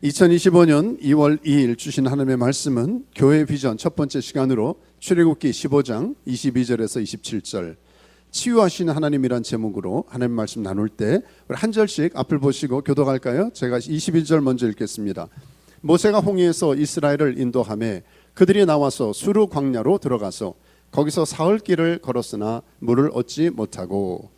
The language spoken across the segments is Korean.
2025년 2월 2일 주신 하나님의 말씀은 교회 비전 첫 번째 시간으로 출애굽기 15장 22절에서 27절 치유하시는 하나님이란 제목으로 하나님 말씀 나눌 때 우리 한 절씩 앞을 보시고 교독할까요? 제가 21절 먼저 읽겠습니다. 모세가 홍해에서 이스라엘을 인도하며 그들이 나와서 수르 광야로 들어가서 거기서 사흘 길을 걸었으나 물을 얻지 못하고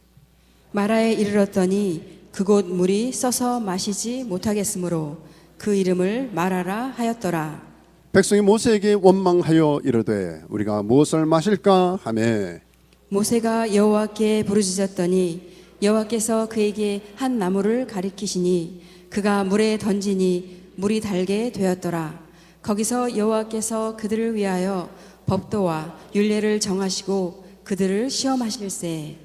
마라에 이르렀더니 그곳 물이 써서 마시지 못하겠으므로 그 이름을 마라라 하였더라. 백성이 모세에게 원망하여 이르되 우리가 무엇을 마실까 하매 모세가 여호와께 부르짖었더니 여호와께서 그에게 한 나무를 가리키시니 그가 물에 던지니 물이 달게 되었더라. 거기서 여호와께서 그들을 위하여 법도와 율례를 정하시고 그들을 시험하실세.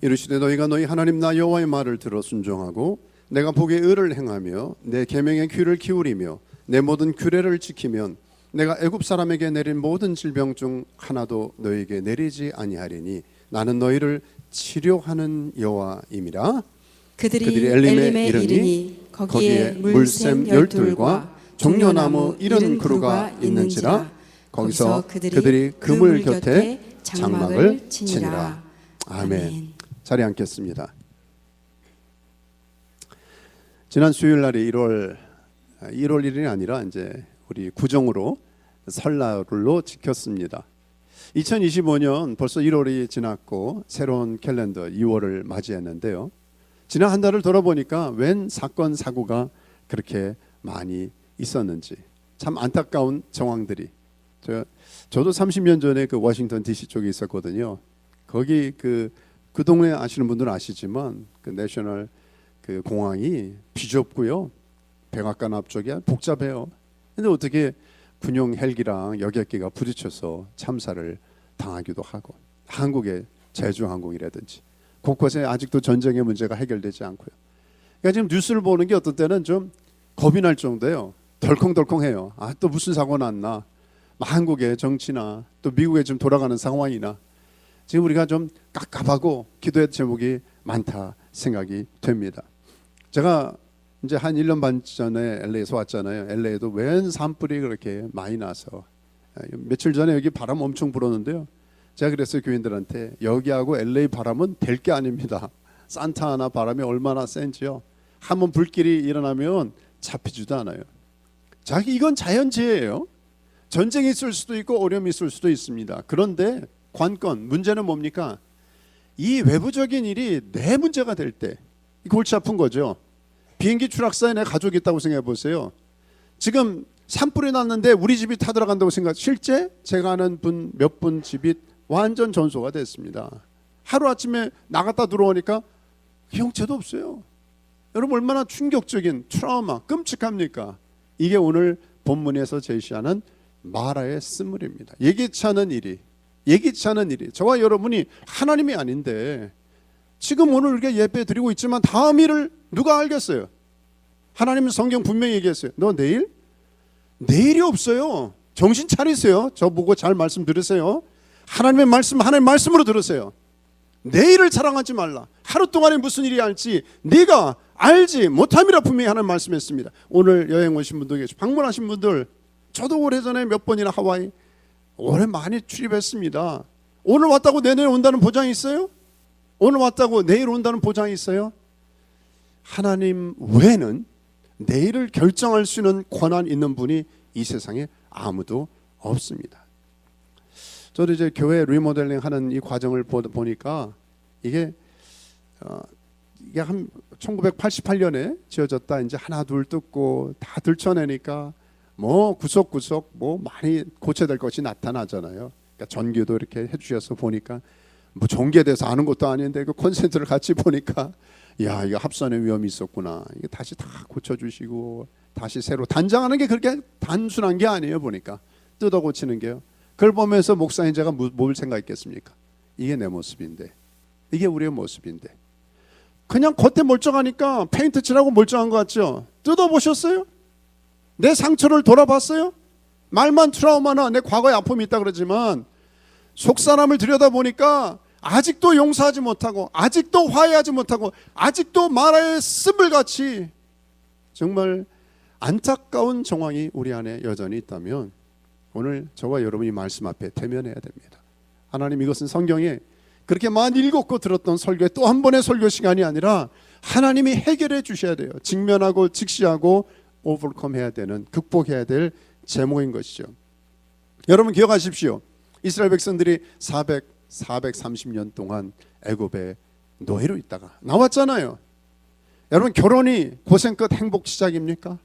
이르시되 너희가 너희 하나님 나 여호와의 말을 들어 순종하고 내가 보기에 의를 행하며 내 계명에 귀를 기울이며 내 모든 규례를 지키면 내가 애굽 사람에게 내린 모든 질병 중 하나도 너희에게 내리지 아니하리니 나는 너희를 치료하는 여호와임이라. 그들이 엘림에 이르니 거기에 물샘 12과 종려나무 70그루가 있는지라. 거기서 그들이 그물 곁에 장막을 치니라. 아멘. 자리에 앉겠습니다. 지난 수요일 날이 1월 1일이 아니라 이제 우리 구정으로 설날로 지켰습니다. 2025년 벌써 1월이 지났고 새로운 캘린더 2월을 맞이했는데요. 지난 한 달을 돌아보니까 웬 사건 사고가 그렇게 많이 있었는지 참 안타까운 정황들이. 저도 30년 전에 그 워싱턴 DC 쪽에 있었거든요. 거기 그 동네 아시는 분들은 아시지만 그 내셔널 그 공항이 비좁고요. 백악관 앞쪽이 복잡해요. 근데 어떻게 군용 헬기랑 여객기가 부딪혀서 참사를 당하기도 하고 한국의 제주항공이라든지 곳곳에 아직도 전쟁의 문제가 해결되지 않고요. 그러니까 지금 뉴스를 보는 게 어떤 때는 좀 겁이 날 정도예요. 덜컹덜컹해요. 또 무슨 사고 났나. 한국의 정치나 또 미국에 지금 돌아가는 상황이나 지금 우리가 좀 깝깝하고 기도의 제목이 많다 생각이 됩니다. 제가 이제 한 1년 반 전에 LA에서 왔잖아요. LA에도 웬 산불이 그렇게 많이 나서 며칠 전에 여기 바람 엄청 불었는데요. 제가 그랬어요. 교인들한테 여기하고 LA 바람은 될 게 아닙니다. 산타아나 바람이 얼마나 센지요. 한번 불길이 일어나면 잡히지도 않아요. 이건 자연재해예요. 전쟁이 있을 수도 있고 어려움이 있을 수도 있습니다. 그런데 관건 문제는 뭡니까? 이 외부적인 일이 내 문제가 될 때 골치 아픈 거죠. 비행기 추락사에 내 가족이 있다고 생각해 보세요. 지금 산불이 났는데 우리 집이 타들어간다고 생각. 실제 제가 아는 몇 분 집이 완전 전소가 됐습니다. 하루아침에 나갔다 들어오니까 형체도 없어요. 여러분 얼마나 충격적인 트라우마 끔찍합니까? 이게 오늘 본문에서 제시하는 마라의 쓴물입니다. 예기치 않은 일이 저와 여러분이 하나님이 아닌데 지금 오늘 우리가 예배 드리고 있지만 다음 일을 누가 알겠어요? 하나님은 성경 분명히 얘기했어요. 너 내일이 없어요. 정신 차리세요. 저 보고 잘 말씀 들으세요. 하나님의 말씀으로 들으세요. 내일을 자랑하지 말라. 하루 동안에 무슨 일이 할지 네가 알지 못함이라 분명히 하나님 말씀했습니다. 오늘 여행 오신 분도 계시고 방문하신 분들, 저도 오래전에 몇 번이나 하와이 올해 많이 출입했습니다. 오늘 왔다고 내년에 온다는 보장이 있어요? 오늘 왔다고 내일 온다는 보장이 있어요? 하나님 외에는 내일을 결정할 수 있는 권한 있는 분이 이 세상에 아무도 없습니다. 저도 이제 교회 리모델링 하는 이 과정을 보니까 이게 한 1988년에 지어졌다 이제 하나 둘 뜯고 다 들춰내니까 뭐 구석구석 뭐 많이 고쳐야 될 것이 나타나잖아요. 그러니까 전교도 이렇게 해주셔서 보니까 뭐 전기에 대해서 아는 것도 아닌데 그 콘센트를 같이 보니까 야 이거 합선의 위험이 있었구나. 이게 다시 다 고쳐주시고 다시 새로 단장하는 게 그렇게 단순한 게 아니에요. 보니까 뜯어 고치는 게요. 그걸 보면서 목사인 제가 뭘 생각했겠습니까? 이게 내 모습인데, 이게 우리의 모습인데 그냥 겉에 멀쩡하니까 페인트 칠하고 멀쩡한 것 같죠? 뜯어 보셨어요? 내 상처를 돌아봤어요? 말만 트라우마나 내 과거의 아픔이 있다 그러지만 속 사람을 들여다보니까 아직도 용서하지 못하고 아직도 화해하지 못하고 아직도 마라의 쓴물같이 정말 안타까운 정황이 우리 안에 여전히 있다면 오늘 저와 여러분이 말씀 앞에 대면해야 됩니다. 하나님, 이것은 성경에 그렇게 많이 읽었고 들었던 설교의 또 한 번의 설교 시간이 아니라 하나님이 해결해 주셔야 돼요. 직면하고 직시하고 오버컴 해야 되는, 극복해야 될 제목인 것이죠. 여러분 기억하십시오. 이스라엘 백성들이 430년 동안 애굽의 노예로 있다가 나왔잖아요. 여러분, 결혼이 고생 끝 행복 시작입니까?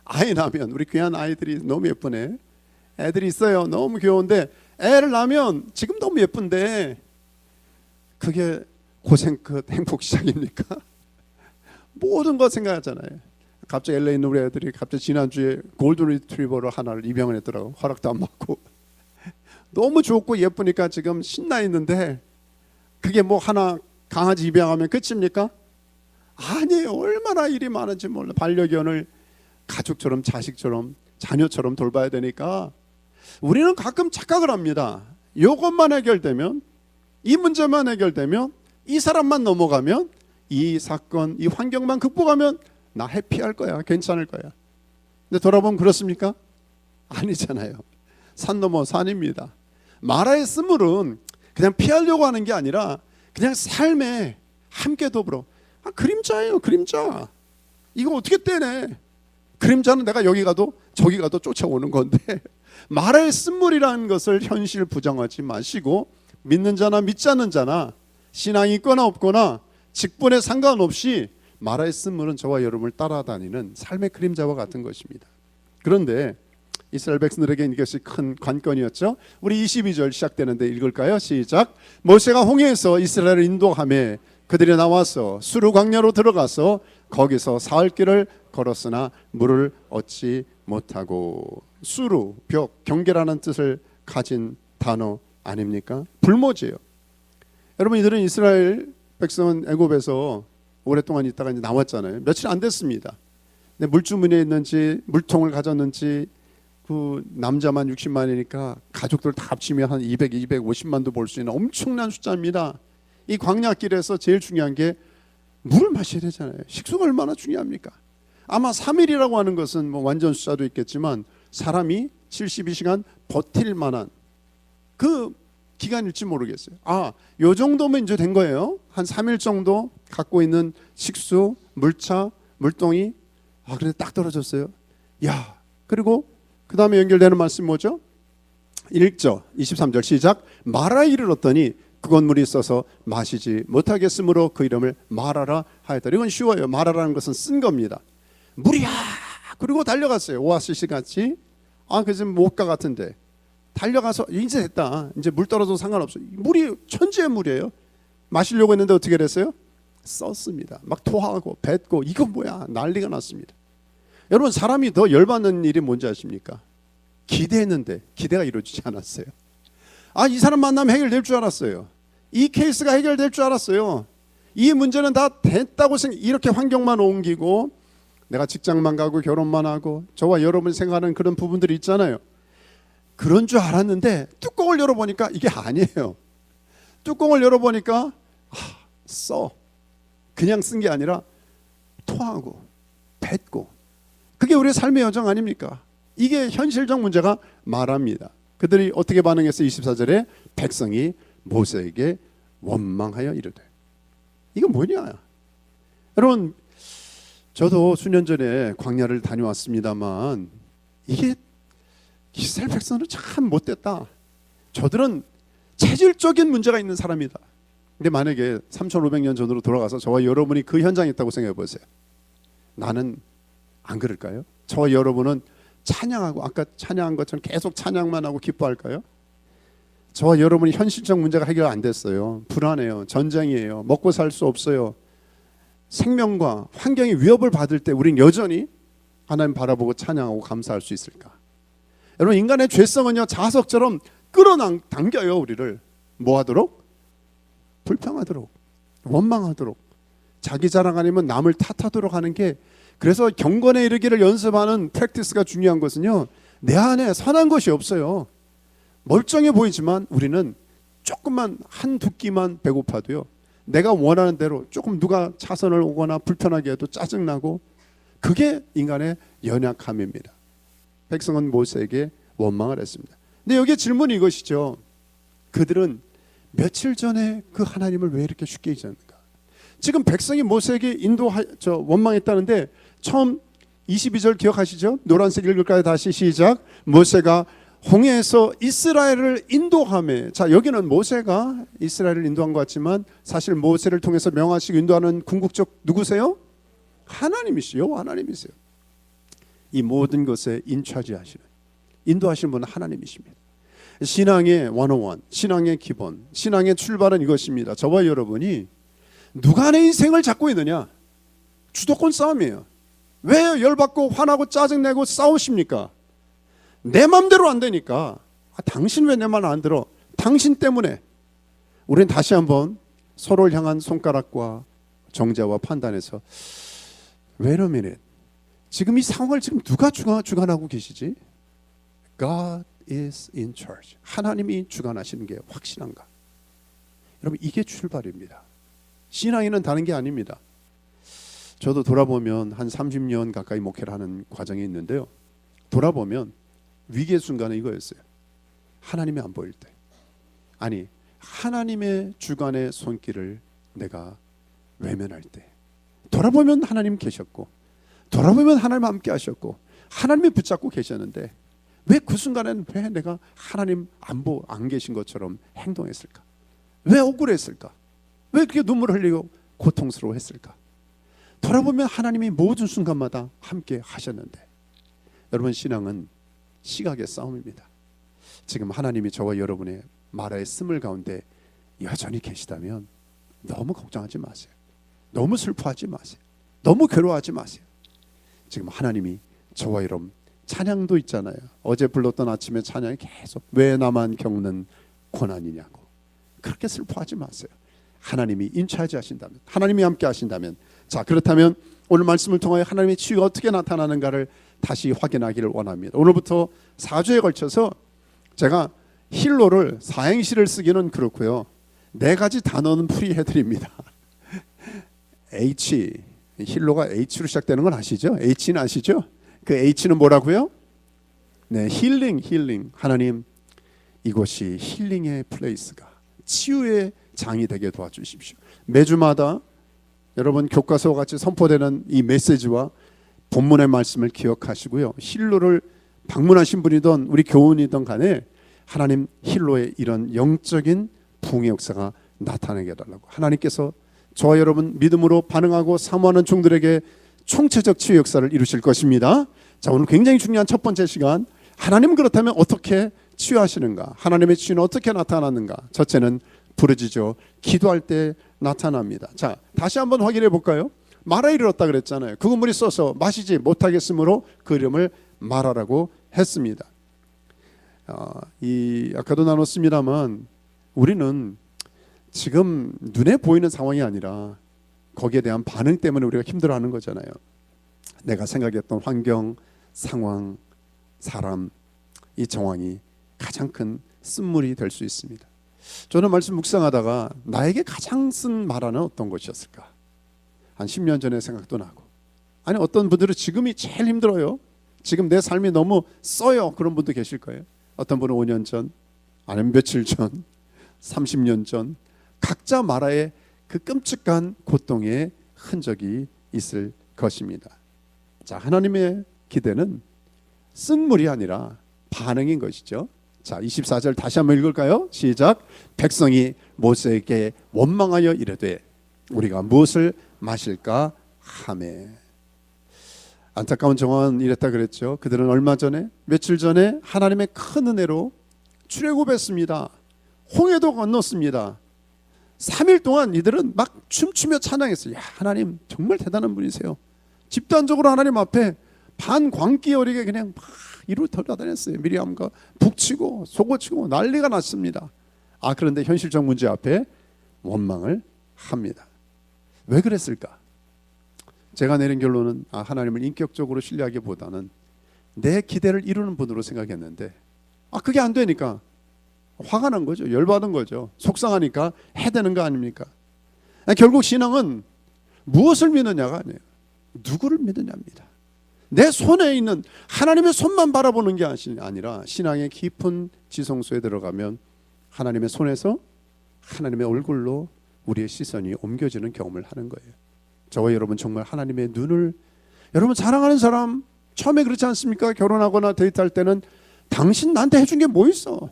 아이 낳으면, 우리 귀한 아이들이 너무 예쁘네. 애들이 있어요. 너무 귀여운데 애를 낳으면 지금 너무 예쁜데 그게 고생 끝 행복 시작입니까? 모든 거 생각하잖아요. 갑자기 LA 있는 우리 애들이 갑자기 지난주에 골든 리트리버를 하나를 입양을 했더라고. 허락도 안 받고. 너무 좋고 예쁘니까 지금 신나 있는데 그게 뭐 하나 강아지 입양하면 끝입니까? 아니에요. 얼마나 일이 많은지 몰라. 반려견을 가족처럼, 자식처럼, 자녀처럼 돌봐야 되니까 우리는 가끔 착각을 합니다. 이것만 해결되면, 이 문제만 해결되면, 이 사람만 넘어가면, 이 사건, 이 환경만 극복하면 나 해피할 거야, 괜찮을 거야. 근데 돌아보면 그렇습니까? 아니잖아요. 산 넘어 산입니다. 마라의 쓴물은 그냥 피하려고 하는 게 아니라 그냥 삶에 함께 더불어. 그림자예요, 그림자. 이거 어떻게 떼네? 그림자는 내가 여기 가도 저기 가도 쫓아오는 건데 마라의 쓴물이라는 것을 현실 부정하지 마시고 믿는 자나 믿지 않는 자나 신앙이 있거나 없거나 직분에 상관없이 마라의 쓴물은 저와 여러분을 따라다니는 삶의 그림자와 같은 것입니다. 그런데 이스라엘 백성들에게 이것이 큰 관건이었죠. 우리 22절 시작되는데 읽을까요? 시작. 모세가 홍해에서 이스라엘을 인도하며 그들이 나와서 수르 광야로 들어가서 거기서 사흘 길을 걸었으나 물을 얻지 못하고. 수르, 벽, 경계라는 뜻을 가진 단어 아닙니까? 불모지예요. 여러분, 이들은 이스라엘 백성은 애굽에서 오랫동안 있다가 이제 나왔잖아요. 며칠 안 됐습니다. 근데 물주머니에 있는지 물통을 가졌는지 그 남자만 60만이니까 가족들 다 합치면 한 200, 250만도 볼 수 있는 엄청난 숫자입니다. 이 광야길에서 제일 중요한 게 물을 마셔야 되잖아요. 식수가 얼마나 중요합니까? 아마 3일이라고 하는 것은 뭐 완전 숫자도 있겠지만 사람이 72시간 버틸 만한 그 기간일지 모르겠어요. 요 정도면 이제 된 거예요. 한 3일 정도 갖고 있는 식수, 물차, 물동이. 그런데 딱 떨어졌어요. 야, 그리고 그 다음에 연결되는 말씀 뭐죠? 1절 23절 시작. 마라에 이르렀더니 그건 물이 있어서 마시지 못하겠으므로 그 이름을 마라라 하였더라. 이건 쉬워요. 마라라는 것은 쓴 겁니다. 물이야. 그리고 달려갔어요. 오아시스 같이. 그래서 못가 같은데 달려가서 이제 됐다. 이제 물 떨어져도 상관없어. 물이 천지의 물이에요. 마시려고 했는데 어떻게 됐어요? 썼습니다. 막 토하고 뱉고 이건 뭐야? 난리가 났습니다. 여러분, 사람이 더 열받는 일이 뭔지 아십니까? 기대했는데 기대가 이루어지지 않았어요. 이 사람 만나면 해결될 줄 알았어요. 이 케이스가 해결될 줄 알았어요. 이 문제는 다 됐다고 이렇게 환경만 옮기고 내가 직장만 가고 결혼만 하고 저와 여러분이 생각하는 그런 부분들이 있잖아요. 그런 줄 알았는데 뚜껑을 열어보니까 이게 아니에요. 뚜껑을 열어보니까 그냥 쓴 게 아니라 토하고 뱉고. 그게 우리의 삶의 여정 아닙니까? 이게 현실적 문제가 말합니다. 그들이 어떻게 반응했어요? 24절에 백성이 모세에게 원망하여 이르되. 이거 뭐냐? 여러분, 저도 수년 전에 광야를 다녀왔습니다만 이게 이스라엘 백성은 참 못됐다. 저들은 체질적인 문제가 있는 사람이다. 근데 만약에 3500년 전으로 돌아가서 저와 여러분이 그 현장에 있다고 생각해 보세요. 나는 안 그럴까요? 저와 여러분은 찬양하고 아까 찬양한 것처럼 계속 찬양만 하고 기뻐할까요? 저와 여러분이 현실적 문제가 해결 안 됐어요. 불안해요. 전쟁이에요. 먹고 살 수 없어요. 생명과 환경이 위협을 받을 때 우린 여전히 하나님 바라보고 찬양하고 감사할 수 있을까? 여러분, 인간의 죄성은요 자석처럼 끌어당겨요. 우리를 뭐 하도록? 불평하도록, 원망하도록, 자기 자랑 아니면 남을 탓하도록 하는 게. 그래서 경건에 이르기를 연습하는 프랙티스가 중요한 것은요, 내 안에 선한 것이 없어요. 멀쩡해 보이지만 우리는 조금만 한두 끼만 배고파도요, 내가 원하는 대로 조금 누가 차선을 오거나 불편하게 해도 짜증나고 그게 인간의 연약함입니다. 백성은 모세에게 원망을 했습니다. 근데 여기에 질문이 이것이죠. 그들은 며칠 전에 그 하나님을 왜 이렇게 쉽게 잊었는가? 지금 백성이 모세에게 원망했다는데 처음 22절 기억하시죠? 노란색 읽을까요? 다시 시작. 모세가 홍해에서 이스라엘을 인도하며, 자 여기는 모세가 이스라엘을 인도한 것 같지만 사실 모세를 통해서 명하시고 인도하는 궁극적 누구세요? 하나님이시요. 하나님이세요. 이 모든 것에 인차지하시는, 인도하시는 분은 하나님이십니다. 신앙의 101, 신앙의 기본, 신앙의 출발은 이것입니다. 저와 여러분이 누가 내 인생을 잡고 있느냐? 주도권 싸움이에요. 왜 열받고 화나고 짜증내고 싸우십니까? 내 맘대로 안 되니까. 당신 왜 내 말 안 들어? 당신 때문에. 우리는 다시 한번 서로를 향한 손가락과 정죄와 판단에서 Wait a minute. 지금 이 상황을 지금 누가 주관하고 계시지? God is in charge. 하나님이 주관하시는 게 확실한가? 여러분 이게 출발입니다. 신앙에는 다른 게 아닙니다. 저도 돌아보면 한 30년 가까이 목회를 하는 과정이 있는데요. 돌아보면 위기의 순간은 이거였어요. 하나님이 안 보일 때. 아니 하나님의 주관의 손길을 내가 외면할 때. 돌아보면 하나님 계셨고 돌아보면 하나님 함께 하셨고 하나님이 붙잡고 계셨는데 왜 그 순간에는 왜 내가 하나님 안 계신 것처럼 행동했을까? 왜 억울했을까? 왜 그렇게 눈물을 흘리고 고통스러워했을까? 돌아보면 하나님이 모든 순간마다 함께 하셨는데 여러분 신앙은 시각의 싸움입니다. 지금 하나님이 저와 여러분의 마라의 스물 가운데 여전히 계시다면 너무 걱정하지 마세요. 너무 슬퍼하지 마세요. 너무 괴로워하지 마세요. 지금 하나님이 저와 여러분 찬양도 있잖아요. 어제 불렀던 아침에 찬양이 계속 왜 나만 겪는 고난이냐고. 그렇게 슬퍼하지 마세요. 하나님이 인차지 하신다면, 하나님이 함께 하신다면, 자 그렇다면 오늘 말씀을 통하여 하나님의 치유가 어떻게 나타나는가를 다시 확인하기를 원합니다. 오늘부터 4주에 걸쳐서 제가 힐로를 사행시를 쓰기는 그렇고요. 4가지 단어는 풀이해드립니다. H, 힐로가 H로 시작되는 건 아시죠? H는 아시죠? 그 H는 뭐라고요? 네, 힐링. 하나님 이곳이 힐링의 플레이스가 치유의 장이 되게 도와주십시오. 매주마다 여러분 교과서와 같이 선포되는 이 메시지와 본문의 말씀을 기억하시고요. 힐로를 방문하신 분이든 우리 교훈이든 간에 하나님 힐로의 이런 영적인 부흥의 역사가 나타나게 해달라고 하나님께서 저와 여러분 믿음으로 반응하고 사모하는 종들에게 총체적 치유 역사를 이루실 것입니다. 자 오늘 굉장히 중요한 첫 번째 시간 하나님 그렇다면 어떻게 치유하시는가? 하나님의 치유는 어떻게 나타나는가? 첫째는 부르짖어 기도할 때 나타납니다. 자 다시 한번 확인해 볼까요? 마라 이르렀다 그랬잖아요. 그 그물이 써서 마시지 못하겠으므로 그 이름을 마라라고 했습니다. 아까도 나눴습니다만 우리는 지금 눈에 보이는 상황이 아니라 거기에 대한 반응 때문에 우리가 힘들어하는 거잖아요. 내가 생각했던 환경, 상황, 사람, 이 정황이 가장 큰 쓴물이 될 수 있습니다. 저는 말씀 묵상하다가 나에게 가장 쓴 마라는 어떤 것이었을까? 한 10년 전의 생각도 나고 아니 어떤 분들은 지금이 제일 힘들어요. 지금 내 삶이 너무 써요. 그런 분도 계실 거예요. 어떤 분은 5년 전, 아니면 며칠 전, 30년 전 각자 마라의 그 끔찍한 고통의 흔적이 있을 것입니다. 자, 하나님의 기대는 쓴물이 아니라 반응인 것이죠. 자, 24절 다시 한번 읽을까요? 시작. 백성이 모세에게 원망하여 이르되 우리가 무엇을 마실까 하매. 안타까운 정황은 이랬다 그랬죠. 그들은 얼마 전에 며칠 전에 하나님의 큰 은혜로 출애굽했습니다. 홍해도 건넜습니다. 3일 동안 이들은 막 춤추며 찬양했어요. 야, 하나님 정말 대단한 분이세요. 집단적으로 하나님 앞에 반광기 어리게 그냥 막 이루 돌아다녔어요. 미리암과 북치고 속어치고 난리가 났습니다. 그런데 현실적 문제 앞에 원망을 합니다. 왜 그랬을까? 제가 내린 결론은 하나님을 인격적으로 신뢰하기보다는 내 기대를 이루는 분으로 생각했는데 그게 안 되니까 화가 난 거죠. 열받은 거죠. 속상하니까 해대는 거 아닙니까? 결국 신앙은 무엇을 믿느냐가 아니에요. 누구를 믿느냐입니다. 내 손에 있는 하나님의 손만 바라보는 게 아니라 신앙의 깊은 지성소에 들어가면 하나님의 손에서 하나님의 얼굴로 우리의 시선이 옮겨지는 경험을 하는 거예요. 저와 여러분 정말 하나님의 눈을, 여러분 사랑하는 사람 처음에 그렇지 않습니까? 결혼하거나 데이트할 때는 당신 나한테 해준 게 뭐 있어?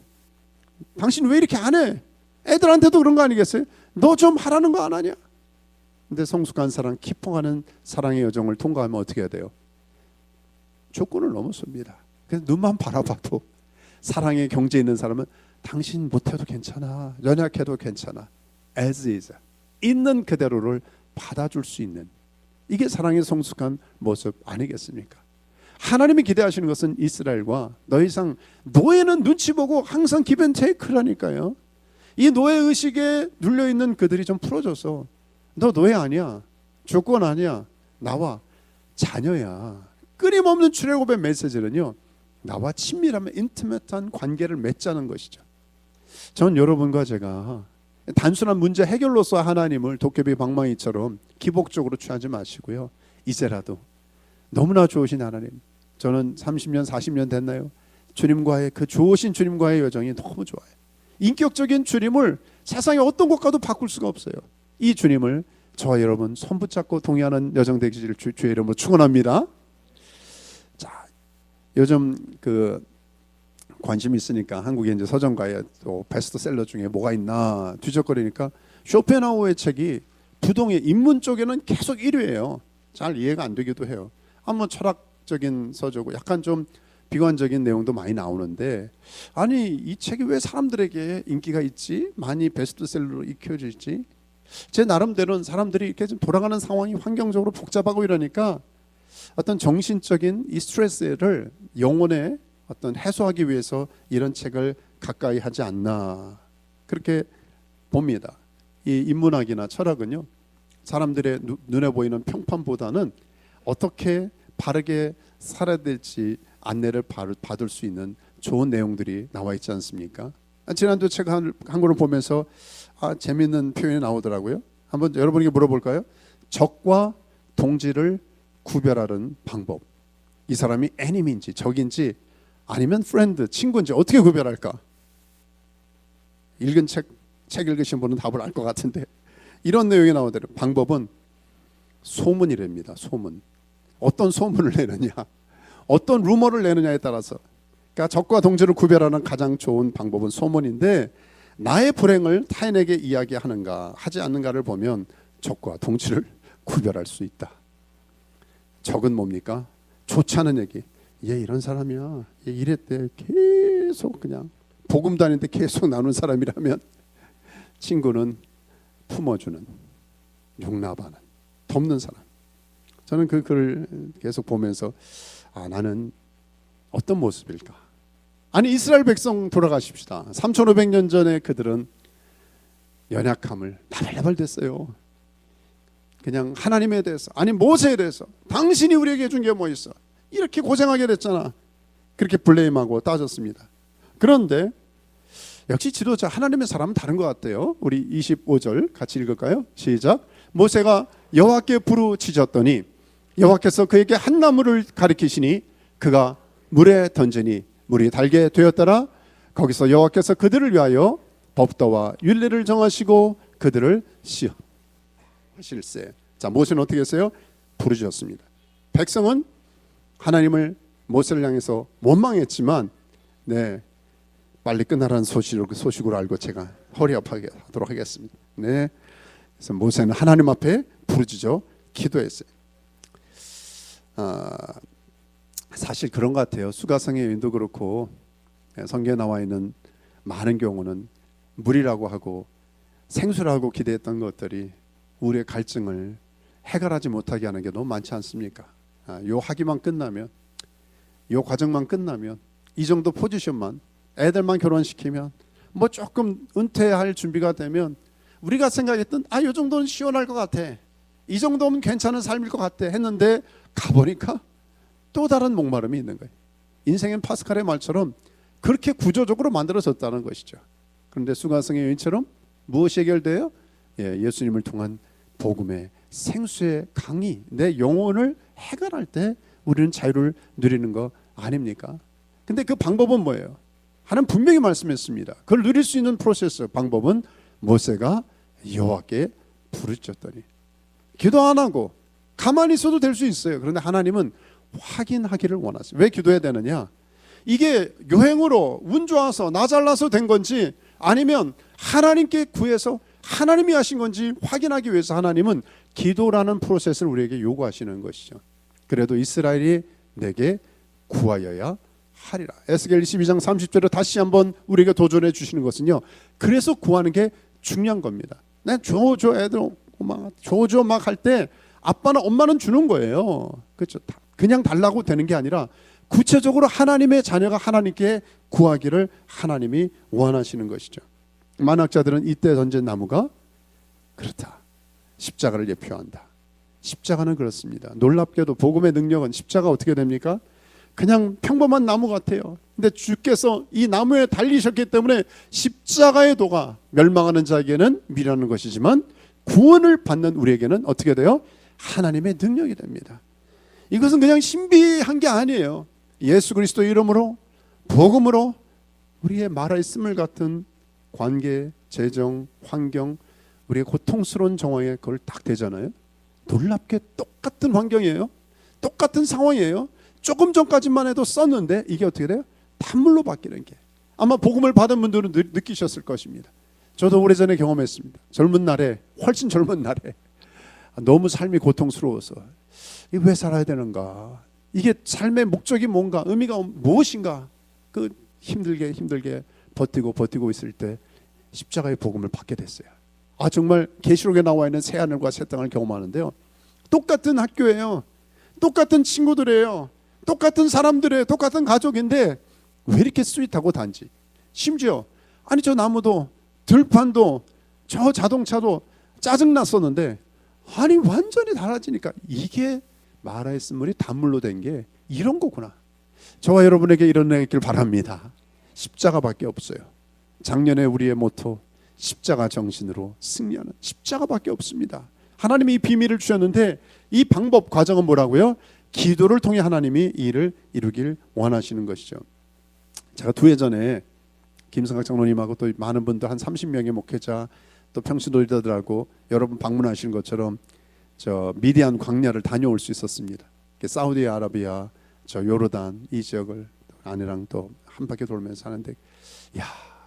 당신 왜 이렇게 안 해? 애들한테도 그런 거 아니겠어요? 너 좀 하라는 거 안 하냐? 근데 성숙한 사랑, 깊어가는 사랑의 여정을 통과하면 어떻게 해야 돼요? 조건을 넘어섭니다. 그래서 눈만 바라봐도 사랑의 경지에 있는 사람은 당신 못해도 괜찮아, 연약해도 괜찮아, as is, 있는 그대로를 받아줄 수 있는, 이게 사랑의 성숙한 모습 아니겠습니까? 하나님이 기대하시는 것은 이스라엘과 더 이상 노예는 눈치 보고 항상 기브앤테이크라니까요. 이 노예 의식에 눌려있는 그들이 좀 풀어져서 너 노예 아니야, 조건 아니야, 나와 자녀야. 끊임없는 출애굽의 메시지는요, 나와 친밀하면 인티메트한 관계를 맺자는 것이죠. 전 여러분과 제가 단순한 문제 해결로서 하나님을 도깨비 방망이처럼 기복적으로 취하지 마시고요, 이제라도 너무나 좋으신 하나님, 저는 30년 40년 됐나요? 주님과의 그 좋으신 주님과의 여정이 너무 좋아요. 인격적인 주님을 세상의 어떤 것과도 바꿀 수가 없어요. 이 주님을 저와 여러분 손 붙잡고 동의하는 여정 되기를 주의 이름으로 축원합니다. 자, 요즘 그 관심 있으니까 한국에 이제 서점가에 또 베스트셀러 중에 뭐가 있나 뒤적거리니까 쇼펜하우어의 책이 부동의 인문 쪽에는 계속 1위예요. 잘 이해가 안 되기도 해요. 한번 철학적인 서적고 약간 좀 비관적인 내용도 많이 나오는데, 아니 이 책이 왜 사람들에게 인기가 있지? 많이 베스트셀러로 익혀지지? 제 나름대로는 사람들이 이렇게 좀 돌아가는 상황이 환경적으로 복잡하고 이러니까 어떤 정신적인 이 스트레스를 영혼에 어떤 해소하기 위해서 이런 책을 가까이 하지 않나, 그렇게 봅니다. 이 인문학이나 철학은요, 사람들의 눈에 보이는 평판보다는 어떻게 바르게 살아야 될지 안내를 받을 수 있는 좋은 내용들이 나와 있지 않습니까? 지난주 책 한 권을 보면서 재미있는 표현이 나오더라고요. 한번 여러분에게 물어볼까요? 적과 동지를 구별하는 방법. 이 사람이 에니미인지 적인지 아니면 프렌드, 친구인지 어떻게 구별할까? 읽은 책 읽으신 분은 답을 알 것 같은데, 이런 내용이 나오더라고요. 방법은 소문이랍니다. 소문. 어떤 소문을 내느냐, 어떤 루머를 내느냐에 따라서, 그러니까 적과 동지를 구별하는 가장 좋은 방법은 소문인데, 나의 불행을 타인에게 이야기하는가 하지 않는가를 보면 적과 동지를 구별할 수 있다. 적은 뭡니까? 좋지 않은 얘기. 얘 이런 사람이야, 얘 이랬대, 계속 그냥 복음 다니는데 계속 나누는 사람이라면, 친구는 품어주는, 용납하는, 돕는 사람. 저는 그 글을 계속 보면서 나는 어떤 모습일까? 아니 이스라엘 백성 돌아가십시다. 3500년 전에 그들은 연약함을 나발나발 됐어요. 그냥 하나님에 대해서, 아니 모세에 대해서, 당신이 우리에게 해준 게 뭐 있어, 이렇게 고생하게 됐잖아, 그렇게 블레임하고 따졌습니다. 그런데 역시 지도자 하나님의 사람은 다른 것 같아요. 우리 25절 같이 읽을까요? 시작. 모세가 여호와께 부르짖었더니 여호와께서 그에게 한 나무를 가리키시니 그가 물에 던지니 물이 달게 되었더라. 거기서 여호와께서 그들을 위하여 법도와 율례를 정하시고 그들을 시험하실세. 자, 모세는 어떻게 했어요? 부르짖었습니다. 백성은 하나님을, 모세를 향해서 원망했지만, 빨리 끝나라는 소식으로 알고 제가 허리 아파하게 하도록 하겠습니다. 그래서 모세는 하나님 앞에 부르짖어 기도했어요. 사실 그런 것 같아요. 수가성의 여인도 그렇고 성경에 나와 있는 많은 경우는 물이라고 하고 생수라고 기대했던 것들이 우리의 갈증을 해결하지 못하게 하는 게 너무 많지 않습니까? 요 학위만 끝나면, 요 과정만 끝나면, 이 정도 포지션만, 애들만 결혼시키면, 뭐 조금 은퇴할 준비가 되면 우리가 생각했던 요 정도는 시원할 것 같아, 이 정도면 괜찮은 삶일 것 같아 했는데 가보니까 또 다른 목마름이 있는 거예요. 인생은 파스칼의 말처럼 그렇게 구조적으로 만들어졌다는 것이죠. 그런데 수가성의 여인처럼 무엇이 해결돼요? 예수님을 통한 복음의 생수의 강이 내 영혼을 해결할 때 우리는 자유를 누리는 거 아닙니까? 근데 그 방법은 뭐예요? 하나님 분명히 말씀했습니다. 그걸 누릴 수 있는 프로세스, 방법은 모세가 여호와께 부르짖었더니. 기도 안 하고 가만히 있어도 될 수 있어요. 그런데 하나님은 확인하기를 원하세요. 왜 기도해야 되느냐? 이게 요행으로 운 좋아서 나 잘나서 된 건지 아니면 하나님께 구해서 하나님이 하신 건지 확인하기 위해서 하나님은 기도라는 프로세스를 우리에게 요구하시는 것이죠. 그래도 이스라엘이 내게 구하여야 하리라. 에스겔 22장 30절에 다시 한번 우리에게 도전해 주시는 것은요, 그래서 구하는 게 중요한 겁니다. 난 줘줘 애들 막 줘줘 막 할 때 아빠나 엄마는 주는 거예요. 그렇죠? 그냥 달라고 되는 게 아니라 구체적으로 하나님의 자녀가 하나님께 구하기를 하나님이 원하시는 것이죠. 만학자들은 이때 던진 나무가 그렇다, 십자가를 예표한다. 십자가는 그렇습니다. 놀랍게도 복음의 능력은 십자가 어떻게 됩니까? 그냥 평범한 나무 같아요. 근데 주께서 이 나무에 달리셨기 때문에 십자가의 도가 멸망하는 자에게는 미련한 것이지만 구원을 받는 우리에게는 어떻게 돼요? 하나님의 능력이 됩니다. 이것은 그냥 신비한 게 아니에요. 예수 그리스도 이름으로 복음으로 우리의 말하였음을 같은 관계, 재정, 환경, 우리의 고통스러운 정황에 그걸 딱 대잖아요. 놀랍게 똑같은 환경이에요. 똑같은 상황이에요. 조금 전까지만 해도 썼는데 이게 어떻게 돼요? 단물로 바뀌는 게. 아마 복음을 받은 분들은 느끼셨을 것입니다. 저도 오래전에 경험했습니다. 젊은 날에, 훨씬 젊은 날에 너무 삶이 고통스러워서 이게 왜 살아야 되는가? 이게 삶의 목적이 뭔가, 의미가 무엇인가? 그 힘들게 버티고 있을 때 십자가의 복음을 받게 됐어요. 아, 정말 계시록에 나와 있는 새 하늘과 새 땅을 경험하는데요. 똑같은 학교예요. 똑같은 친구들이에요. 똑같은 사람들이에요. 똑같은 가족인데 왜 이렇게 스윗하고 단지? 심지어 아니 저 나무도 들판도 저 자동차도 짜증났었는데 아니 완전히 달라지니까 이게 마라의 쓴물이 단물로 된 게 이런 거구나. 저와 여러분에게 이런 애 있길 바랍니다. 십자가밖에 없어요. 작년에 우리의 모토 십자가 정신으로 승리하는, 십자가밖에 없습니다. 하나님이 이 비밀을 주셨는데 이 방법 과정은 뭐라고요? 기도를 통해 하나님이 이 일을 이루길 원하시는 것이죠. 제가 2해 전에 김성각 장로님하고 또 많은 분들 한 30명의 목회자 또 평신도 리더들하고 여러분 방문하시는 것처럼 저 미디안 광야를 다녀올 수 있었습니다. 사우디아라비아, 저 요르단 이 지역을 아내랑 또 한 바퀴 돌면서 하는데, 야,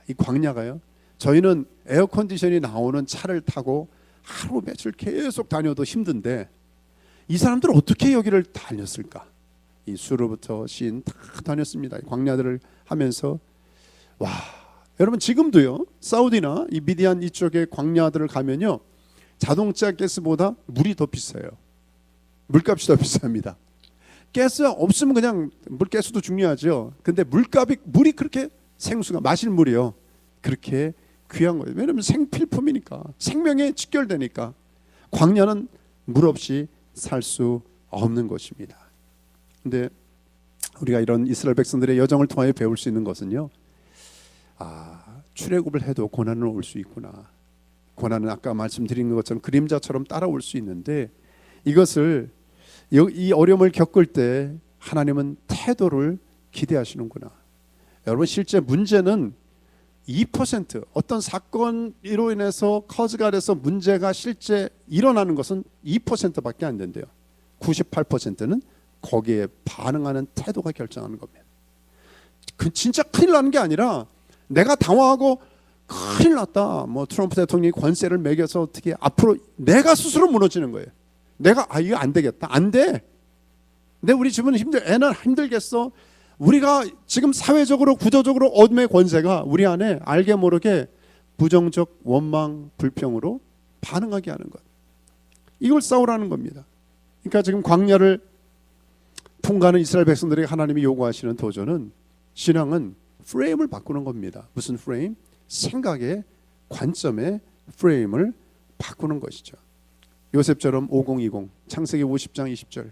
이 광야가요. 저희는 에어컨디션이 나오는 차를 타고 하루 며칠 계속 다녀도 힘든데 이 사람들은 어떻게 여기를 다녔을까? 이 수로부터 신 다 다녔습니다. 광야들을 하면서 와, 여러분 지금도요. 사우디나 이 미디안 이쪽에 광야들을 가면요. 자동차 가스보다 물이 더 비싸요. 물값이 더 비쌉니다. 가스 없으면 그냥 가스도 중요하죠. 근데 물이 그렇게 생수가 마실 물이요. 그렇게 귀한 거예요. 왜냐하면 생필품이니까, 생명에 직결되니까. 광야는 물 없이 살 수 없는 것입니다. 근데 우리가 이런 이스라엘 백성들의 여정을 통하여 배울 수 있는 것은요. 아, 출애굽을 해도 고난은 올 수 있구나. 고난은 아까 말씀드린 것처럼 그림자처럼 따라올 수 있는데 이것을 이 어려움을 겪을 때 하나님은 태도를 기대하시는구나. 여러분 실제 문제는 2% 어떤 사건으로 인해서 커즈가 돼서 문제가 실제 일어나는 것은 2%밖에 안 된대요. 98%는 거기에 반응하는 태도가 결정하는 겁니다. 그 진짜 큰일 나는 게 아니라 내가 당황하고 큰일 났다. 뭐 트럼프 대통령이 권세를 매겨서 어떻게 앞으로 내가 스스로 무너지는 거예요. 내가 이거 안 되겠다. 안 돼. 근데 우리 집은 애는 힘들겠어. 우리가 지금 사회적으로 구조적으로 어둠의 권세가 우리 안에 알게 모르게 부정적 원망 불평으로 반응하게 하는 것. 이걸 싸우라는 겁니다. 그러니까 지금 광야를 통과하는 이스라엘 백성들에게 하나님이 요구하시는 도전은 신앙은 프레임을 바꾸는 겁니다. 무슨 프레임? 생각의 관점의 프레임을 바꾸는 것이죠. 요셉처럼 5020 창세기 50장 20절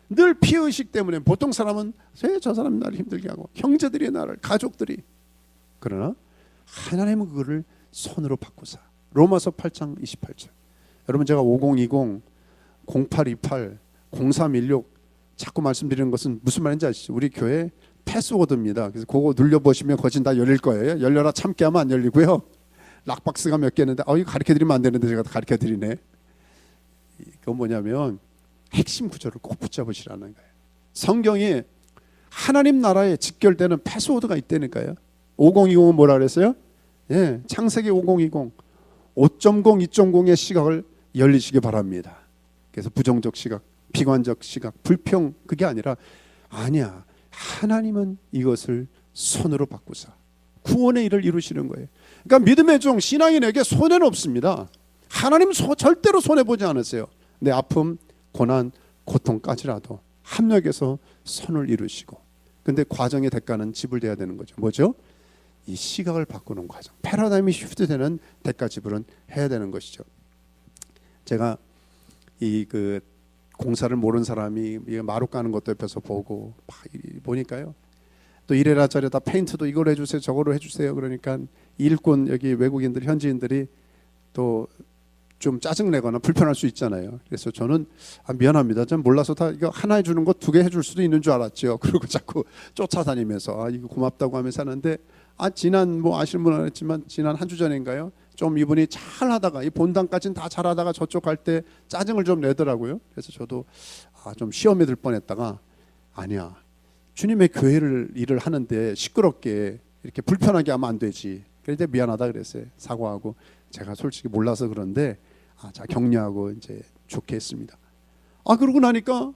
늘 피의식 때문에 보통 사람은 저 사람이 나를 힘들게 하고 형제들이 나를 가족들이 그러나 하나님은 그거를 손으로 바꾸사. 로마서 8장 28절 여러분 제가 5020 0828 0316 자꾸 말씀드리는 것은 무슨 말인지 아시죠? 우리 교회 패스워드입니다. 그래서 그거 눌려보시면 거진 다 열릴 거예요. 열려라 참게 하면 안 열리고요. 락박스가 몇 개 있는데 이거 가르쳐드리면 안 되는데 제가 가르쳐드리네. 그건 뭐냐면 핵심 구절을 꼭 붙잡으시라는 거예요. 성경이 하나님 나라에 직결되는 패스워드가 있다니까요. 5020은 뭐라 그랬어요? 예, 창세기 5020 5.0, 2.0의 시각을 열리시기 바랍니다. 그래서 부정적 시각, 비관적 시각, 불평 그게 아니라 아니야. 하나님은 이것을 손으로 바꾸사 구원의 일을 이루시는 거예요. 그러니까 믿음의 종 신앙인에게 손해는 없습니다. 하나님 절대로 손해 보지 않으세요. 내 아픔, 고난, 고통까지라도 합력해서 선을 이루시고, 근데 과정의 대가는 지불돼야 되는 거죠. 뭐죠? 이 시각을 바꾸는 과정, 패러다임이 쉬프트되는 대가 지불은 해야 되는 것이죠. 제가 이 그 공사를 모르는 사람이 마루 까는 것도 옆에서 보고 보니까요. 또 이래라 저래라 페인트도 이걸 해주세요, 저거로 해주세요. 그러니까 일꾼 여기 외국인들 현지인들이 또 좀 짜증 내거나 불편할 수 있잖아요. 그래서 저는 미안합니다. 전 몰라서 다 이거 하나 해주는 거 2개 해줄 수도 있는 줄 알았죠. 그리고 자꾸 쫓아다니면서 이거 고맙다고 하면서 하는데 지난 뭐 아시는 분은 알았지만 지난 한 주 전인가요? 좀 이분이 잘 하다가 이 본당까지는 다 잘하다가 저쪽 갈 때 짜증을 좀 내더라고요. 그래서 저도 좀 시험에 들 뻔했다가 아니야. 주님의 교회를 일을 하는데 시끄럽게 이렇게 불편하게 하면 안 되지. 그래서 미안하다 그랬어요. 사과하고 제가 솔직히 몰라서 그런데 자 격려하고 이제 좋게 했습니다. 그러고 나니까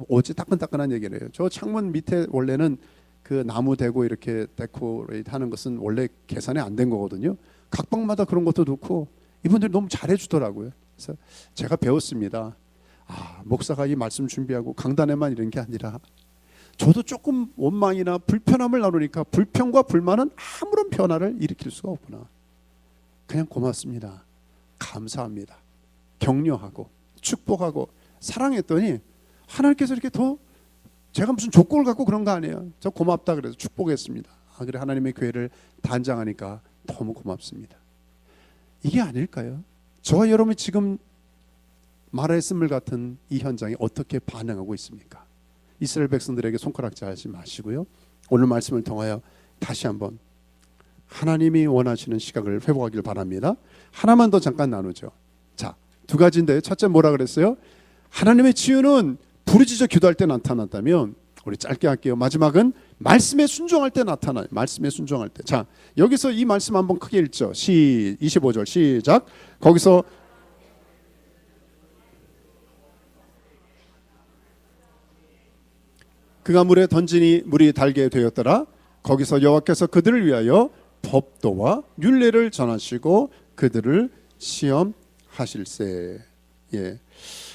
어제 따끈따끈한 얘기를 해요. 저 창문 밑에 원래는 그 나무 대고 이렇게 데코레이트 하는 것은 원래 계산이 안 된 거거든요. 각방마다 그런 것도 넣고 이분들이 너무 잘해 주더라고요. 그래서 제가 배웠습니다. 목사가 이 말씀 준비하고 강단에만 이런 게 아니라 저도 조금 원망이나 불편함을 나누니까 불평과 불만은 아무런 변화를 일으킬 수가 없구나. 그냥 고맙습니다. 감사합니다. 격려하고 축복하고 사랑했더니 하나님께서 이렇게 더 제가 무슨 조건을 갖고 그런 거 아니에요. 저 고맙다 그래서 축복했습니다. 그래 하나님의 교회를 단장하니까 너무 고맙습니다. 이게 아닐까요? 저와 여러분이 지금 마라의 쓴물 같은 이 현장에 어떻게 반응하고 있습니까? 이스라엘 백성들에게 손가락질 하지 마시고요. 오늘 말씀을 통하여 다시 한번 하나님이 원하시는 시각을 회복하길 바랍니다. 하나만 더 잠깐 나누죠. 자, 2가지인데 첫째 뭐라 그랬어요? 하나님의 치유는 부르짖어 기도할 때 나타났다면 우리 짧게 할게요. 마지막은 말씀에 순종할 때 나타나요. 말씀에 순종할 때. 자, 여기서 이 말씀 한번 크게 읽죠. 25절 시작. 거기서 그가 물에 던지니 물이 달게 되었더라. 거기서 여호와께서 그들을 위하여 법도와 율례를 전하시고 그들을 시험하실세. 예.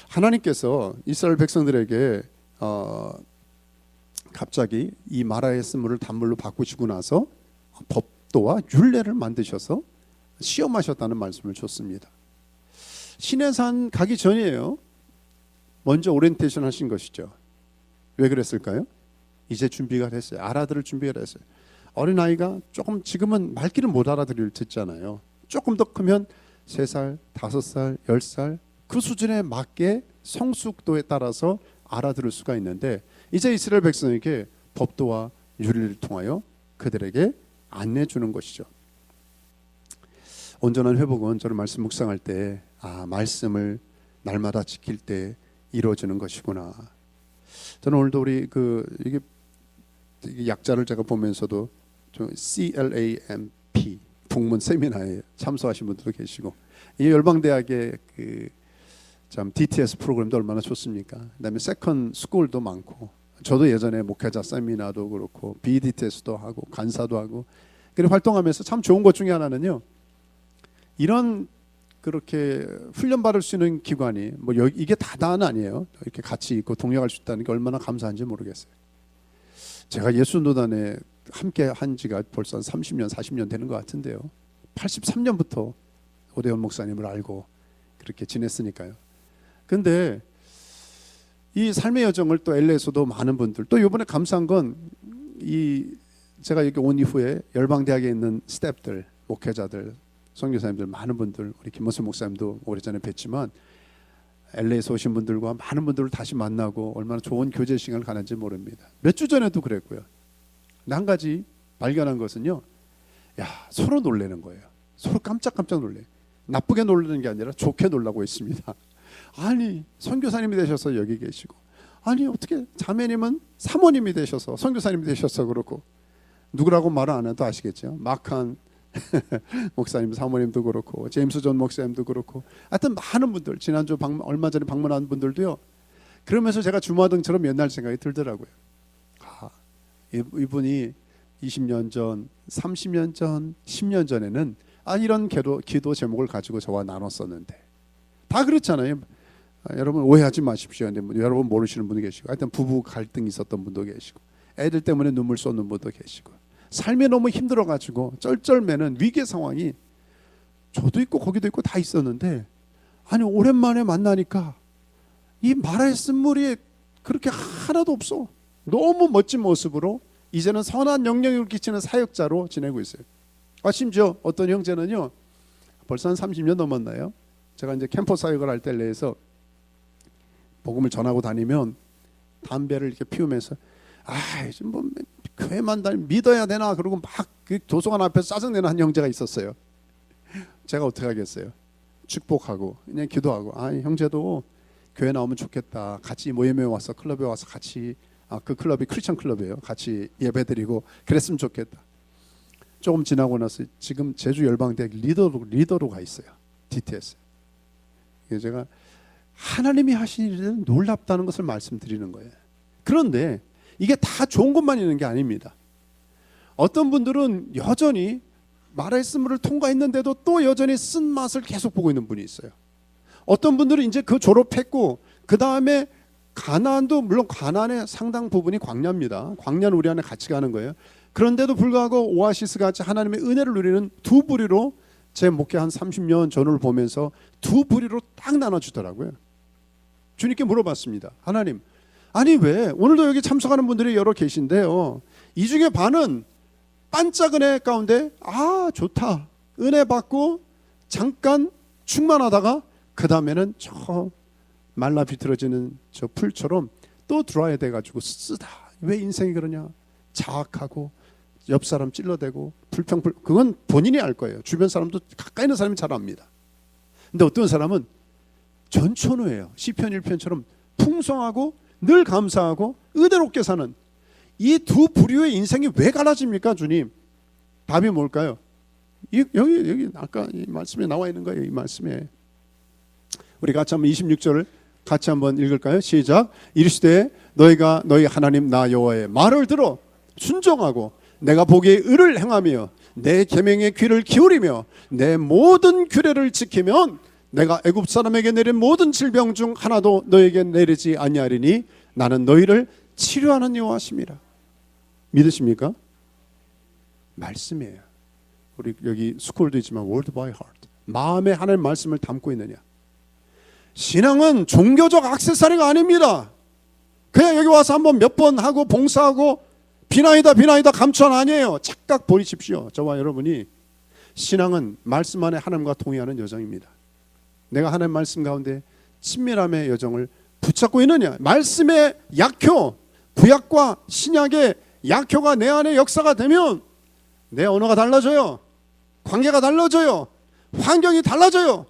하나님께서 이스라엘 백성들에게 갑자기 이 마라의 쓴물을 단물로 바꾸시고 나서 법도와 율례를 만드셔서 시험하셨다는 말씀을 줬습니다. 시내산 가기 전이에요. 먼저 오리엔테이션 하신 것이죠. 왜 그랬을까요? 이제 준비가 됐어요. 알아들을 준비가 됐어요. 어린아이가 조금 지금은 말귀를 못 듣잖아요. 조금 더 크면 3살, 5살, 10살 그 수준에 맞게 성숙도에 따라서 알아들을 수가 있는데 이제 이스라엘 백성에게 법도와 율례를 통하여 그들에게 안내해 주는 것이죠. 온전한 회복은 저는 말씀 묵상할 때 말씀을 날마다 지킬 때 이루어지는 것이구나. 저는 오늘도 우리 이게 약자를 제가 보면서도 좀 CLAMP 북문 세미나에 참석하신 분들도 계시고 이 열방대학의 참 DTS 프로그램도 얼마나 좋습니까? 그다음에 세컨 스쿨도 많고 저도 예전에 목회자 세미나도 그렇고 BDTS도 하고 간사도 하고 그렇게 활동하면서 참 좋은 것 중에 하나는요. 이런 그렇게 훈련 받을 수 있는 기관이 이게 다는 아니에요. 이렇게 같이 있고 동역할 수 있다는 게 얼마나 감사한지 모르겠어요. 제가 예수노단에 함께 한 지가 벌써 한 30년, 40년 되는 것 같은데요. 83년부터 오대원 목사님을 알고 그렇게 지냈으니까요. 근데 이 삶의 여정을 또 LA에서도 많은 분들 또 이번에 감사한 건 제가 여기 온 이후에 열방대학에 있는 스태프들, 목회자들, 선교사님들 많은 분들 우리 김원수 목사님도 오래전에 뵀지만 LA에서 오신 분들과 많은 분들을 다시 만나고 얼마나 좋은 교제 시간을 가는지 모릅니다. 몇 주 전에도 그랬고요. 근데 한 가지 발견한 것은요, 야, 서로 놀라는 거예요. 서로 깜짝깜짝 놀래요. 나쁘게 놀라는 게 아니라 좋게 놀라고 있습니다. 아니, 선교사님이 되셔서 여기 계시고, 아니 어떻게 자매님은 사모님이 되셔서 선교사님이 되셔서 그렇고, 누구라고 말을 안 해도 아시겠죠. 마크한 목사님 사모님도 그렇고, 제임스 존 목사님도 그렇고, 하여튼 많은 분들, 지난주 얼마 전에 방문한 분들도요. 그러면서 제가 주마등처럼 옛날 생각이 들더라고요. 아, 이분이 20년 전, 30년 전, 10년 전에는 이런 기도 제목을 가지고 저와 나눴었는데, 다 그렇잖아요. 여러분 오해하지 마십시오. 근데 여러분 모르시는 분도 계시고, 하여튼 부부 갈등이 있었던 분도 계시고, 애들 때문에 눈물 쏟는 분도 계시고, 삶이 너무 힘들어가지고 쩔쩔매는 위기 상황이 저도 있고 거기도 있고 다 있었는데, 아니 오랜만에 만나니까 이 말할 쓴물이 그렇게 하나도 없어. 너무 멋진 모습으로 이제는 선한 영향력을 끼치는 사역자로 지내고 있어요. 심지어 어떤 형제는요, 벌써 한 30년 넘었나요? 제가 이제 캠퍼스 사역을 할 때 내에서 복음을 전하고 다니면 담배를 이렇게 피우면서 지금 뭐 교회만 믿어야 되나 그러고 막 그 도서관 앞에서 짜증내는 한 형제가 있었어요. 제가 어떻게 하겠어요? 축복하고 그냥 기도하고, 형제도 교회 나오면 좋겠다. 같이 모임에 와서 클럽에 와서 같이, 그 클럽이 크리스천 클럽이에요. 같이 예배드리고 그랬으면 좋겠다. 조금 지나고 나서 지금 제주 열방대학 리더로 가 있어요. DTS. 제가 하나님이 하신 일은 놀랍다는 것을 말씀드리는 거예요. 그런데 이게 다 좋은 것만 있는 게 아닙니다. 어떤 분들은 여전히 말씀을 통과했는데도 또 여전히 쓴맛을 계속 보고 있는 분이 있어요. 어떤 분들은 이제 그 졸업했고 그 다음에 가나안도, 물론 가나안의 상당 부분이 광야입니다. 광야는 우리 안에 같이 가는 거예요. 그런데도 불구하고 오아시스 같이 하나님의 은혜를 누리는 두 부류로, 제 목회 한 30년 전을 보면서 두 부류로 딱 나눠주더라고요. 주님께 물어봤습니다. 하나님, 아니 왜 오늘도 여기 참석하는 분들이 여러 계신데요, 이 중에 반은 반짝 은혜 가운데 좋다, 은혜 받고 잠깐 충만하다가 그 다음에는 저 말라 비틀어지는 저 풀처럼 또 들어와야 돼가지고 쓰다. 왜 인생이 그러냐? 자학하고 옆 사람 찔러대고 불평불, 그건 본인이 알 거예요. 주변 사람도, 가까이 있는 사람이 잘 압니다. 근데 어떤 사람은 전천후예요. 시편 1편처럼 풍성하고 늘 감사하고 의대롭게 사는 이 두 부류의 인생이 왜 갈라집니까, 주님? 답이 뭘까요? 여기 아까 이 말씀에 나와 있는 거예요. 이 말씀에 우리 같이 한번 26절을 같이 한번 읽을까요? 시작. 이르시되 너희가 너희 하나님 나 여호와의 말을 들어 순종하고 내가 보기에 의를 행하며 내 계명에 귀를 기울이며 내 모든 규례를 지키면 내가 애굽 사람에게 내린 모든 질병 중 하나도 너에게 내리지 아니하리니 나는 너희를 치료하는 여호와심이라. 믿으십니까? 말씀이에요. 우리 여기 스쿨도 있지만 Word by Heart, 마음에 하나님 말씀을 담고 있느냐. 신앙은 종교적 액세서리가 아닙니다. 그냥 여기 와서 한번 몇 번 하고 봉사하고 비나이다 감천 아니에요. 착각 버리십시오. 저와 여러분이 신앙은 말씀 안에 하나님과 동의하는 여정입니다. 내가 하나님 말씀 가운데 친밀함의 여정을 붙잡고 있느냐. 말씀의 약효, 구약과 신약의 약효가 내 안에 역사가 되면 내 언어가 달라져요. 관계가 달라져요. 환경이 달라져요.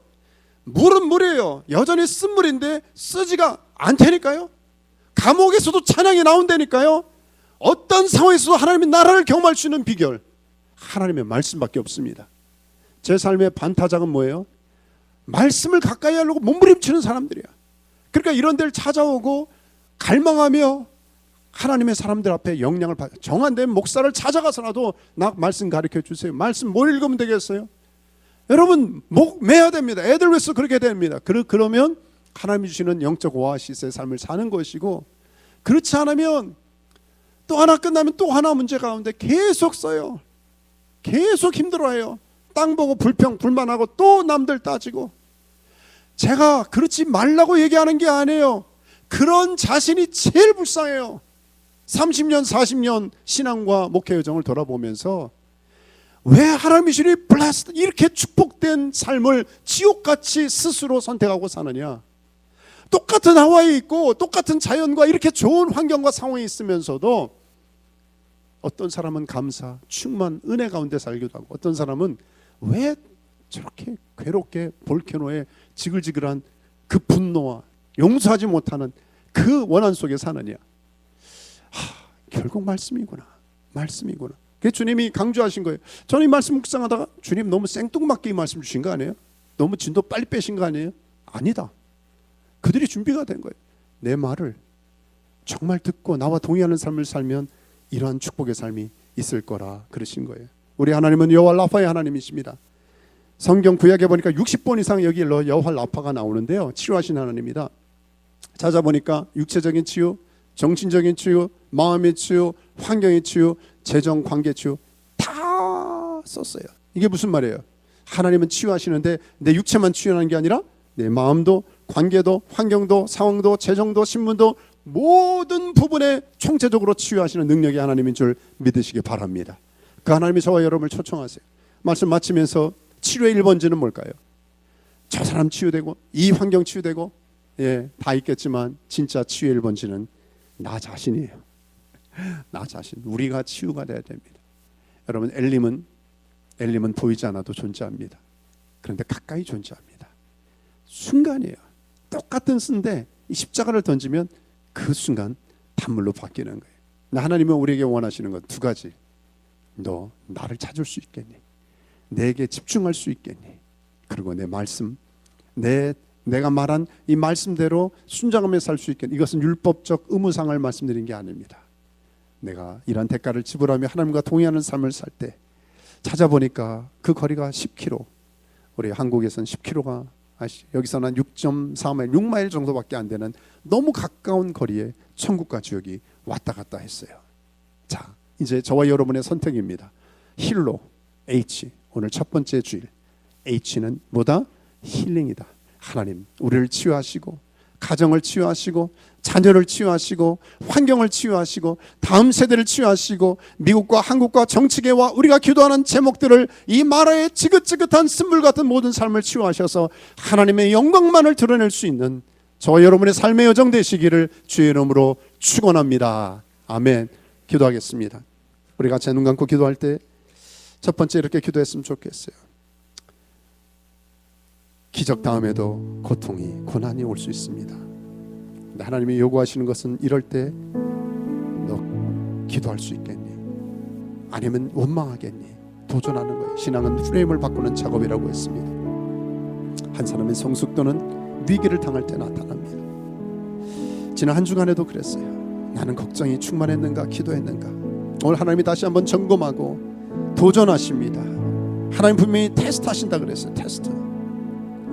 물은 물이에요. 여전히 쓴 물인데 쓰지가 않다니까요. 감옥에서도 찬양이 나온다니까요. 어떤 상황에서도 하나님의 나라를 경험할 수 있는 비결, 하나님의 말씀밖에 없습니다. 제 삶의 반타작은 뭐예요? 말씀을 가까이 하려고 몸부림치는 사람들이야. 그러니까 이런 데를 찾아오고 갈망하며 하나님의 사람들 앞에 영향을 받아, 정한된 목사를 찾아가서라도 나 말씀 가르쳐 주세요. 말씀 뭘 읽으면 되겠어요? 여러분 목 매야 됩니다. 애들 위해서 그렇게 됩니다. 그러면 하나님이 주시는 영적 오아시스의 삶을 사는 것이고, 그렇지 않으면 또 하나 끝나면 또 하나 문제 가운데 계속 써요. 계속 힘들어해요. 땅 보고 불만하고 또 남들 따지고. 제가 그렇지 말라고 얘기하는 게 아니에요. 그런 자신이 제일 불쌍해요. 30년 40년 신앙과 목회 여정을 돌아보면서 왜 하나님이 주니 blessed, 이렇게 축복된 삶을 지옥같이 스스로 선택하고 사느냐. 똑같은 하와이에 있고 똑같은 자연과 이렇게 좋은 환경과 상황이 있으면서도 어떤 사람은 감사, 충만, 은혜 가운데 살기도 하고 어떤 사람은 왜 저렇게 괴롭게 볼케노에 지글지글한 그 분노와 용서하지 못하는 그 원한 속에 사느냐. 결국 말씀이구나. 말씀이구나. 그게 주님이 강조하신 거예요. 저는 이 말씀 묵상하다가 주님 너무 생뚱맞게 이 말씀 주신 거 아니에요? 너무 진도 빨리 빼신 거 아니에요? 아니다. 그들이 준비가 된 거예요. 내 말을 정말 듣고 나와 동의하는 삶을 살면 이러한 축복의 삶이 있을 거라 그러신 거예요. 우리 하나님은 여호와 라파의 하나님이십니다. 성경 구약에 보니까 60번 이상 여기 여호와 라파가 나오는데요. 치유하신 하나님이다. 찾아보니까 육체적인 치유, 정신적인 치유, 마음의 치유, 환경의 치유, 재정 관계 치유 다 썼어요. 이게 무슨 말이에요? 하나님은 치유하시는데 내 육체만 치유하는 게 아니라 내 마음도 관계도 환경도 상황도 재정도 신문도 모든 부분에 총체적으로 치유하시는 능력이 하나님인 줄 믿으시기 바랍니다. 그 하나님이 저와 여러분을 초청하세요. 말씀 마치면서 치료의 1번지는 뭘까요? 저 사람 치유되고 이 환경 치유되고 다 있겠지만 진짜 치유의 1번지는 나 자신이에요. 나 자신. 우리가 치유가 돼야 됩니다. 여러분 엘림은 보이지 않아도 존재합니다. 그런데 가까이 존재합니다. 순간이에요. 똑같은 쓴데 이 십자가를 던지면 그 순간 단물로 바뀌는 거예요. 하나님은 우리에게 원하시는 건 두 가지. 너 나를 찾을 수 있겠니? 내게 집중할 수 있겠니? 그리고 내 말씀, 내가 말한 이 말씀대로 순종하며 살 수 있겠니? 이것은 율법적 의무상을 말씀드린 게 아닙니다. 내가 이런 대가를 지불하며 하나님과 동의하는 삶을 살 때 찾아보니까 그 거리가 10km. 우리 한국에서는 10km가 여기서는 6.4마일, 6마일 정도밖에 안 되는 너무 가까운 거리에 천국과 지옥이 왔다 갔다 했어요. 자, 이제 저와 여러분의 선택입니다. 힐로, H. 오늘 첫 번째 주일. H는 뭐다? 힐링이다. 하나님, 우리를 치유하시고 가정을 치유하시고 자녀를 치유하시고 환경을 치유하시고 다음 세대를 치유하시고 미국과 한국과 정치계와 우리가 기도하는 제목들을 이 마라의 지긋지긋한 쓴물 같은 모든 삶을 치유하셔서 하나님의 영광만을 드러낼 수 있는 저와 여러분의 삶의 여정 되시기를 주의 이름으로 축원합니다. 아멘. 기도하겠습니다. 우리 같이 눈 감고 기도할 때 첫 번째 이렇게 기도했으면 좋겠어요. 기적 다음에도 고통이 고난이 올 수 있습니다. 하나님이 요구하시는 것은 이럴 때 너 기도할 수 있겠니? 아니면 원망하겠니? 도전하는 거예요. 신앙은 프레임을 바꾸는 작업이라고 했습니다. 한 사람의 성숙도는 위기를 당할 때 나타납니다. 지난 한 주간에도 그랬어요. 나는 걱정이 충만했는가 기도했는가. 오늘 하나님이 다시 한번 점검하고 도전하십니다. 하나님 분명히 테스트하신다 그랬어요. 테스트.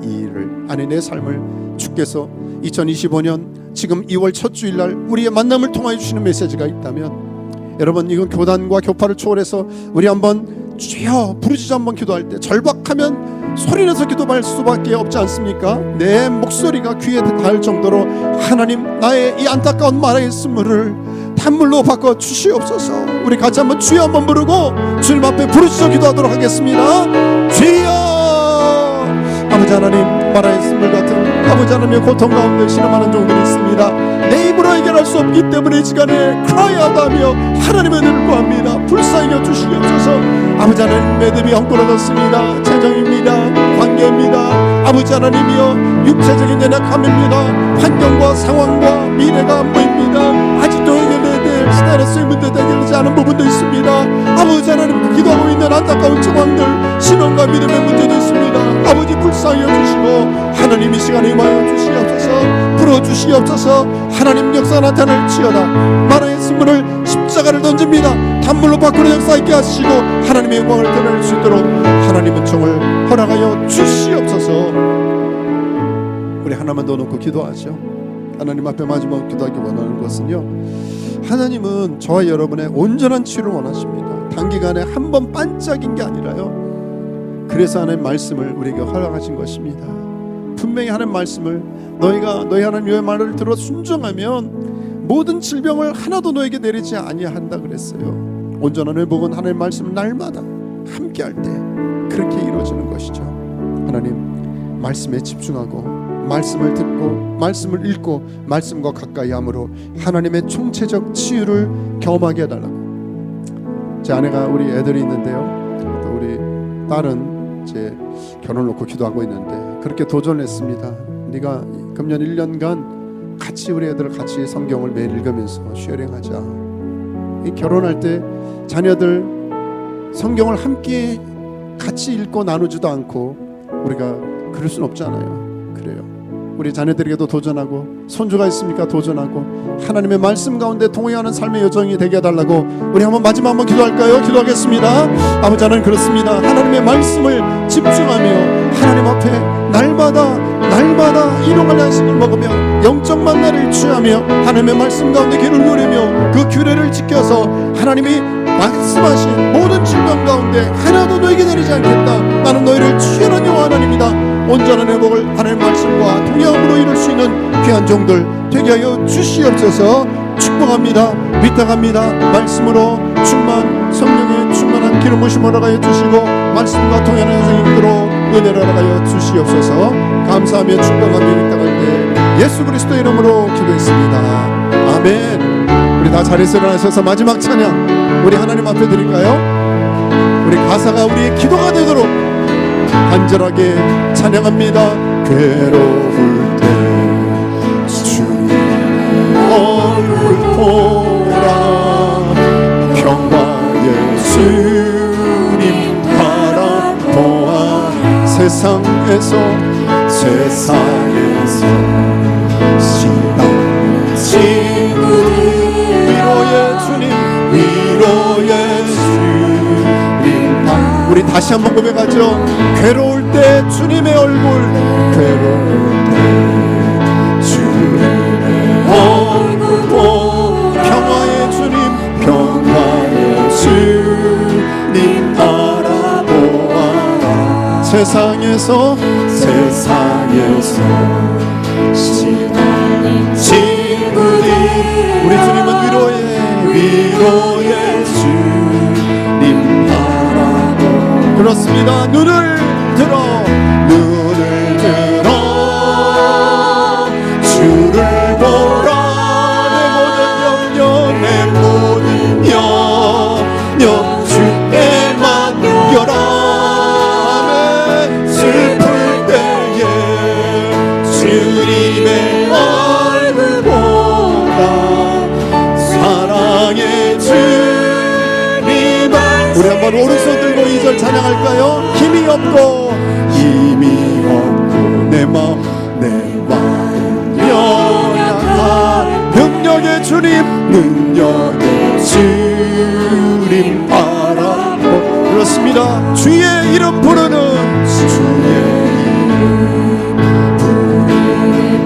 이 일을 아니 내 삶을 주께서 2025년 지금 2월 첫 주일날 우리의 만남을 통하여 주시는 메시지가 있다면 여러분 이건 교단과 교파를 초월해서 우리 한번 주여 부르짖어 한번 기도할 때 절박하면 소리내서 기도할 수밖에 없지 않습니까? 내 목소리가 귀에 닿을 정도로 하나님 나의 이 안타까운 마라의 쓴물을 단물로 바꿔 주시옵소서. 우리 같이 한번 주여 한번 부르고 주님 앞에 부르짖어 기도하도록 하겠습니다. 주여 아버지 하나님 마라의 쓴물 같은 아버지 하나님의 고통 가운데 신음하는 종들이 있습니다. 내 입으로 해결할 수 없기 때문에 이 시간에 cry out 하며 하나님의 은혜를 구합니다. 불쌍히 여주시옵소서. 아버지 하나님 매듭이 엉그러졌습니다. 재정입니다. 관계입니다. 아버지 하나님이여 육체적인 연약함입니다. 환경과 상황과 미래가 안 보입니다. 아직도 해결해야 될 스트레스의 문제도 해결되지 않은 부분도 있습니다. 아버지 하나님 그 기도하고 있는 안타까운 상황들 신앙과 믿음의 문제도 있습니다. 아버지 불쌍히 여주시고 하나님 이 시간에 임하여 주시옵소서. 풀어주시옵소서. 하나님 역사 나타낼지어다. 마라의 쓴물을 십자가를 던집니다. 단물로 바꾸는 역사 있게 하시고 하나님의 영광을 드러낼 수 있도록 하나님은 정을 허락하여 주시옵소서. 우리 하나만 더 놓고 기도하죠. 하나님 앞에 마지막 기도하기 원하는 것은요, 하나님은 저와 여러분의 온전한 치유를 원하십니다. 단기간에 한 번 반짝인 게 아니라요, 그래서 하나님 말씀을 우리에게 허락하신 것입니다. 분명히 하나님 말씀을 너희 하나님의 말을 들어 순종하면 모든 질병을 하나도 너에게 내리지 아니한다 그랬어요. 온전한 회복은 하나님의 말씀을 날마다 함께할 때 그렇게 이루어지는 것이죠. 하나님 말씀에 집중하고 말씀을 듣고 듣고 말씀을 읽고 말씀과 가까이 함으로 하나님의 총체적 치유를 경험하게 해달라고. 제 아내가 우리 애들이 있는데요, 또 우리 딸은 이제 결혼 놓고 기도하고 있는데 그렇게 도전했습니다. 네가 금년 1년간 같이 우리 애들 같이 성경을 매일 읽으면서 쉐어링하자. 이 결혼할 때 자녀들 성경을 함께 같이 읽고 나누지도 않고 우리가 그럴 순 없잖아요. 그래요. 우리 자녀들에게도 도전하고, 손주가 있습니까? 도전하고 하나님의 말씀 가운데 동행하는 삶의 여정이 되게 해달라고 우리 마지막 한번 기도할까요? 기도하겠습니다. 아버지, 하나님 그렇습니다. 하나님의 말씀을 집중하며 하나님 앞에 날마다 일용할 양식을 먹으며 영적 만나를 취하며 하나님의 말씀 가운데 귀를 누리며 그 규례를 지켜서 하나님이 말씀하신 모든 질병 가운데 하나도 너에게 내리지 않겠다. 나는 너희를 치유하는 여호와 하나님이다. 온전한 회복을 하나님의 말씀과 동행함으로 이룰 수 있는 귀한 종들 되게 하여 주시옵소서. 축복합니다. 위탁합니다. 말씀으로 성령의 충만한 기름 부으심 허락하여 주시고 말씀과 동행하는 인생으로 은혜를 허락하여 주시옵소서. 감사하며 축복하며 위탁할 때 예수 그리스도의 이름으로 기도했습니다. 아멘. 우리 다 자리에서 일어나셔서 마지막 찬양 우리 하나님 앞에 드릴까요? 우리 가사가 우리의 기도가 되도록 간절하게 찬양합니다. 괴로울 때 주님 얼굴 보라, 평화의 주님 바라보아. 세상에서 시달린 친구들 위로의 주님. 우리 다시 한번 고백하죠. 괴로울 때 주님의 얼굴, 괴로울 때 주님의 얼굴 보라, 평화의 주님 바라보아. 세상에서 시달린 친구들 우리 주님은 위로의 주님 바라보. 그렇습니다. 눈을 들어 주를 보라. 내 모든 염려 주께 맡겨라. 아멘. 슬플 때에 주님의 얼굴 보라. 사랑의 주님. 우리 한번 오른손 들고 2절 찬양할까요? 힘이 없고 내 마음 연약한 능력의 주님 바라보. 그렇습니다. 주의 이름 부르는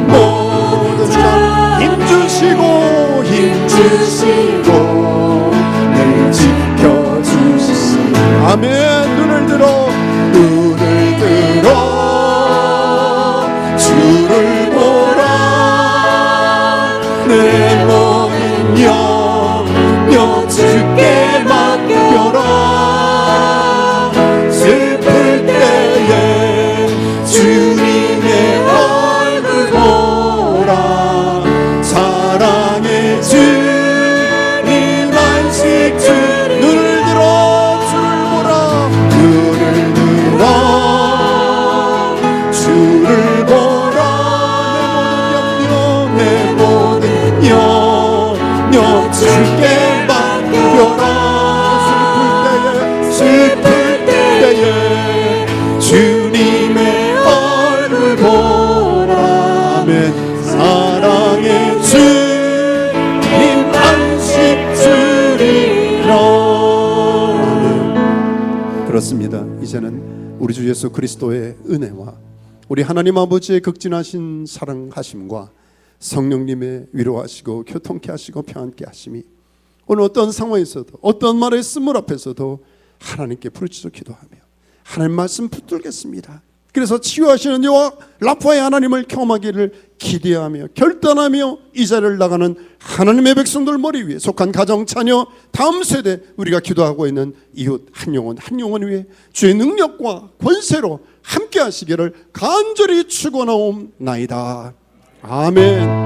모든 자 힘주시고 늘 지켜주시니. 아멘. 눈을 들어 주를 보라. 내 모든 염려 주께 맡겨라. 슬플 때에 주님의 얼굴 보라. 사랑의 주님 안식 주님. 눈을 들어 주를 보라. 주를 보라. 내 모든 염려 주께 맡겨라. 슬플 때에 주님의 얼굴 보라. 아멘. 사랑의 주님 안식 주리라. 그렇습니다. 이제는 우리 주 예수 그리스도의 은혜와 우리 하나님 아버지의 극진하신 사랑하심과 성령님의 위로하시고 교통케 하시고 평안케 하심이 오늘 어떤 상황에서도 어떤 말의 쓴물 앞에서도 하나님께 부르짖어 기도하며 하나님 말씀 붙들겠습니다. 그래서 치유하시는 여호와 라파의 하나님을 경험하기를 기대하며 결단하며 이 자리를 나가는 하나님의 백성들 머리 위에 속한 가정, 자녀, 다음 세대 우리가 기도하고 있는 이웃 한 영혼 위에 주의 능력과 권세로 함께 하시기를 간절히 축원하옵나이다. 아멘.